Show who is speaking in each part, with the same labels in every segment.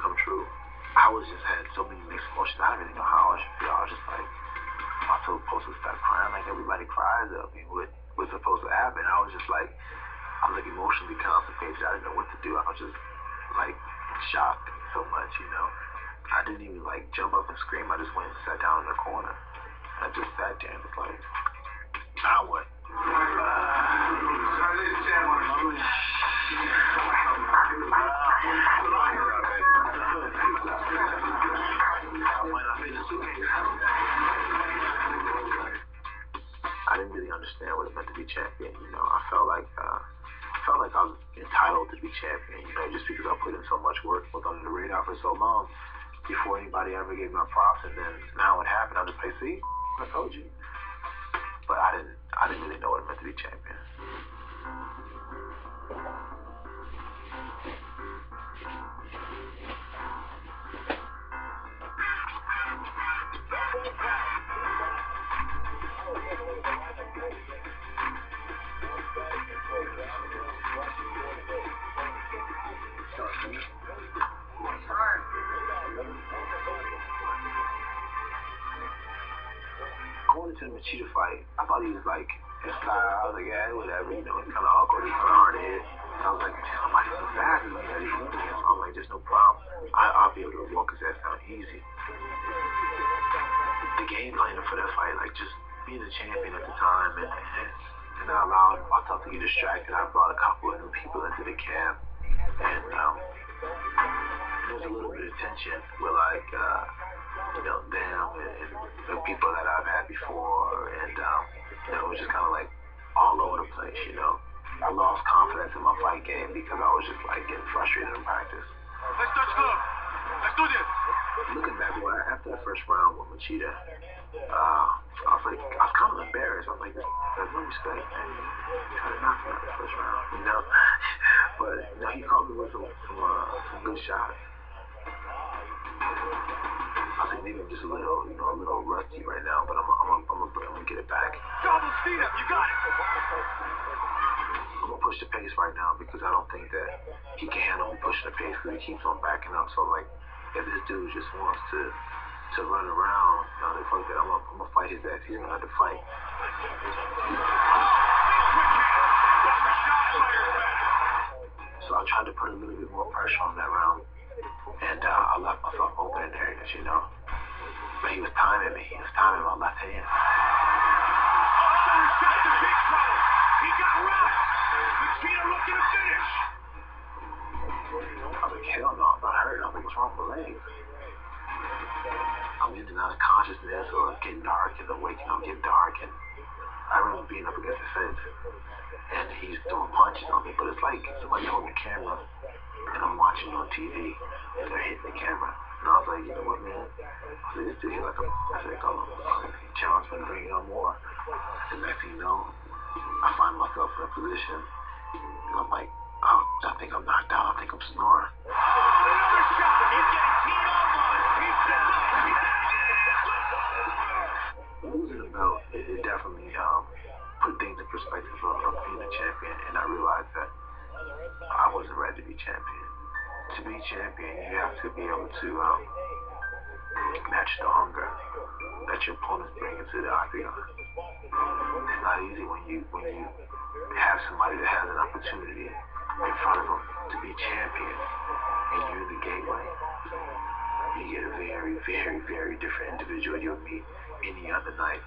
Speaker 1: come true. I was just had so many mixed emotions. I didn't really know how I should feel. I was just like, am I supposed to start crying like everybody cries? I mean, what was supposed to happen? I was just like, I was like emotionally constipated. I didn't know what to do. I was just like shocked so much, you know. I didn't even like jump up and scream. I just went and sat down in the corner. And I just sat there and was like, now what? I didn't really understand what it meant to be champion. You know, I felt like I was entitled to be champion. You know, just because I put in so much work, was under the radar for so long, before anybody ever gave my props, and then now it happened. I'm just like, see, I told you. But I didn't really know what it meant to be champion. Going into the Machida fight, I thought he was like his style. I was like, yeah, whatever, you know, it's kind of awkward, he's kind of hard to hit. And I was like, damn, somebody's so fast as me that he's moving against. I'm like, there's no problem. I'll be able to walk his ass down easy. The game plan for that fight, like just being a champion at the time and not allowing myself to get distracted. I brought a couple of new people into the camp, and there was a little bit of tension with like, you know, them and the people that I've had before, and you know, it was just kind of like all over the place, you know. I lost confidence in my fight game because I was just like getting frustrated in practice.
Speaker 2: Let's touch glove. Let's do this.
Speaker 1: Looking back, after the first round with Machida, I was kind of embarrassed. I was like, there's no respect, man. Try to knock him out the first round, you know. But you know, he caught me with some good shots. I think maybe I'm just a little rusty right now, but I'm gonna get it back.
Speaker 2: Double speed up, you got it.
Speaker 1: I'm gonna push the pace right now because I don't think that he can handle me pushing the pace because he keeps on backing up. So like, if this dude just wants to run around, you know, fuck that. I'm gonna fight his ass. He's gonna have to fight. So I tried to put a little bit more pressure on that round, and I left myself open in areas, you know. But he was timing me. He was timing my left hand.
Speaker 2: Oh, he's got the big trouble. He got rocked. Machida looking to finish.
Speaker 1: I was like, hell no, I'm not hurt. I was like, what's wrong with my legs? I'm in and out of consciousness, or it's getting dark, and I'm waking up, getting dark, and I remember being up against the fence, and he's throwing punches on me, but it's like somebody holding the camera, and I'm watching on TV, and they're hitting the camera. And I was like, you know what, man? I said, this dude here like a, I said, come on, challenge me to bring it on more. And next thing you know, I find myself in a position, and I'm like, oh, I think I'm knocked out. I think I'm snoring.
Speaker 2: Oh, another shot. He's getting teed up on. He's
Speaker 1: Losing the belt, it definitely put things in perspective of being a champion, and I realized that I wasn't ready to be champion. To be champion, you have to be able to match the hunger that your opponents bring into the octagon. It's not easy when you have somebody that has an opportunity in front of them to be champion, and you're the gateway. You get a very, very, very different individual you'll meet any other night.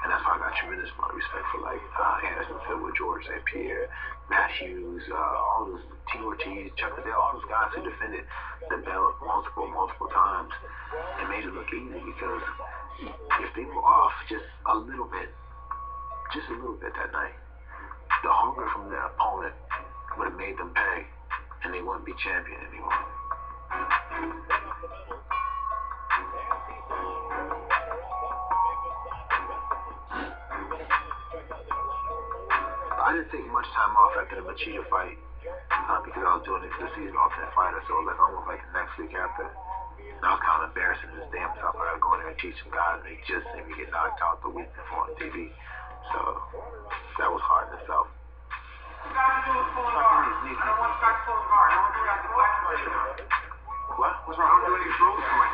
Speaker 1: And that's why I got tremendous amount of respect for like Anderson Silva, George St. Pierre, Matt Hughes, all those T. Ortiz, Chuck Liddell, all those guys who defended the belt multiple times and made it look easy, because if they were off just a little bit that night, the hunger from their opponent would have made them pay, and they wouldn't be champion anymore. I didn't take much time off after the Machida fight because I was doing it for the season alternate fighter, so it was like almost like the next week after. And I was kind of embarrassing this damn stuff. I got to go in there and teach some guys, and they just seen me get knocked out the week before on TV. So that was hard in itself.
Speaker 3: What got to do with pulling guard? I don't want to guys pulling guard. No one's got to fight anybody.
Speaker 1: What?
Speaker 2: What's wrong? How many throws tonight?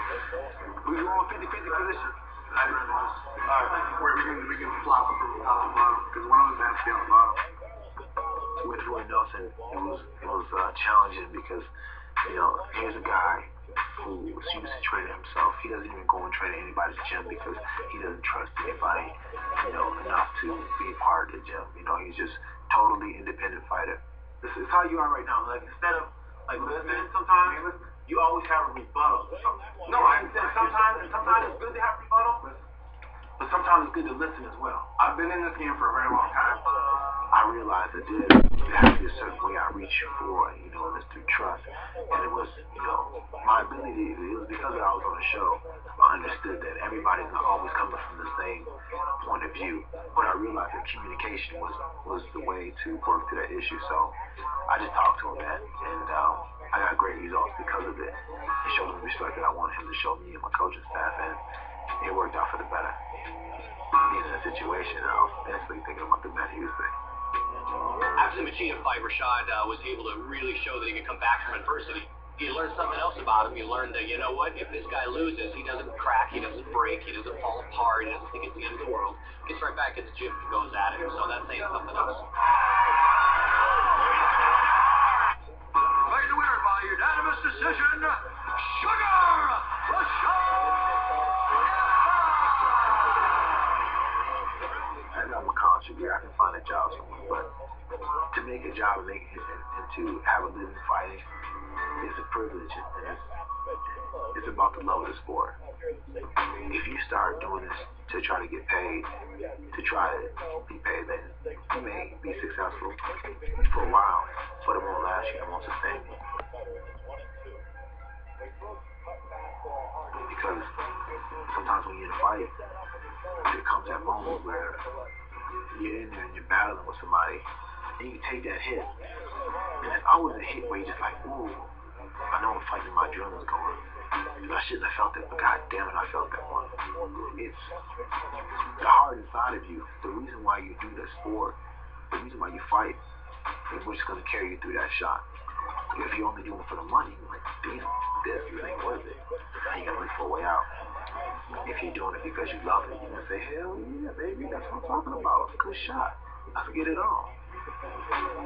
Speaker 1: We going 50-50 position.
Speaker 2: I'd rather just. Alright. We can flop from top to bottom because one of us has to be on the bottom.
Speaker 1: With Roy Nelson, it was challenging because here's a guy who is used to training himself. He doesn't even go and train at anybody's gym because he doesn't trust anybody, enough to be a part of the gym. He's just totally independent fighter.
Speaker 2: This is how you are right now. Like instead of listening, sometimes you always have a rebuttal or something. No, I understand. Sometimes it's good to have rebuttal, but sometimes it's good to listen as well. I've been in this game for a very long time.
Speaker 1: I realized that there has to be a certain way I reach for, and it's through trust. And it was, my ability, it was because I was on a show, I understood that everybody's not always coming from the same point of view. But I realized that communication was the way to work through that issue. So I just talked to him, man, and I got great results because of it. He showed me the respect that I wanted him to show me and my coaching staff, and it worked out for the better. Being in a situation, I was instantly thinking about the Matt Hughes thing.
Speaker 3: After the Machida fight, Rashad was able to really show that he could come back from adversity. You learned something else about him. You learned that, you know what, if this guy loses, he doesn't crack, he doesn't break, he doesn't fall apart, he doesn't think it's the end of the world. Gets right back in the gym and goes at it. So that's saying something else.
Speaker 2: Fighting the winner by unanimous decision, Sugar Rashad!
Speaker 1: As I'm a college degree, I can find a job somewhere, but to make a job and and to have a living fighting is a privilege, and it's about the love of the sport. If you start doing this to try to get paid, to try to be paid, then you may be successful for a while, but it won't last you, it won't sustain you. Because sometimes when you're in a fight, there comes that moment where you're in there and you're battling with somebody, and you take that hit, and it's always a hit where you're just like, ooh, I know I'm fighting, my adrenaline's going, and I shouldn't have felt it, but god damn it, I felt that one. It's the heart inside of you, the reason why you do the sport, the reason why you fight, is what's going to carry you through that shot. If you're only doing it for the money, you're like, damn, this ain't worth it. You gotta look for a way out. If you're doing it because you love it, you're gonna say, hell yeah, baby, that's what I'm talking about. Good shot. Let's get it on.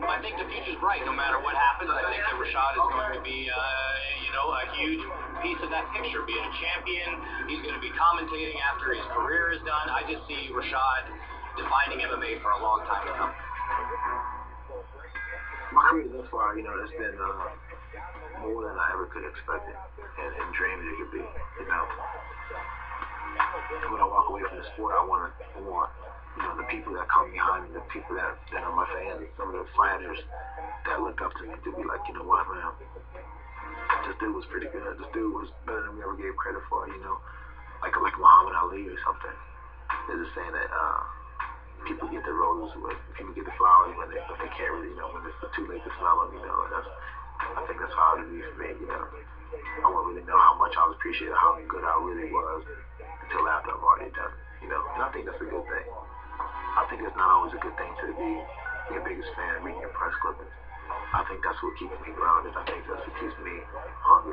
Speaker 3: I think the future's bright no matter what happens. I think that Rashad is going to be, a huge piece of that picture. Being a champion, he's going to be commentating after his career is done. I just see Rashad defining MMA for a long time to come.
Speaker 1: My career thus far, it's been more than I ever could have expected and dreamed it could be. When I walk away from the sport, I want the people that come behind me, the people that are my fans, some of the fighters that look up to me to be like, you know what, man, this dude was pretty good. This dude was better than we ever gave credit for, like Muhammad Ali or something. There's a saying that people get the roses with, people get the flowers when they can't really, when it's too late to smell them, I think that's how it would be for me, I won't really know how much I was appreciated, how good I really was until after I'm already done, and I think that's a good thing. I think it's not always a good thing to be your biggest fan reading your press clippings. I think that's what keeps me grounded. I think that's what keeps me hungry.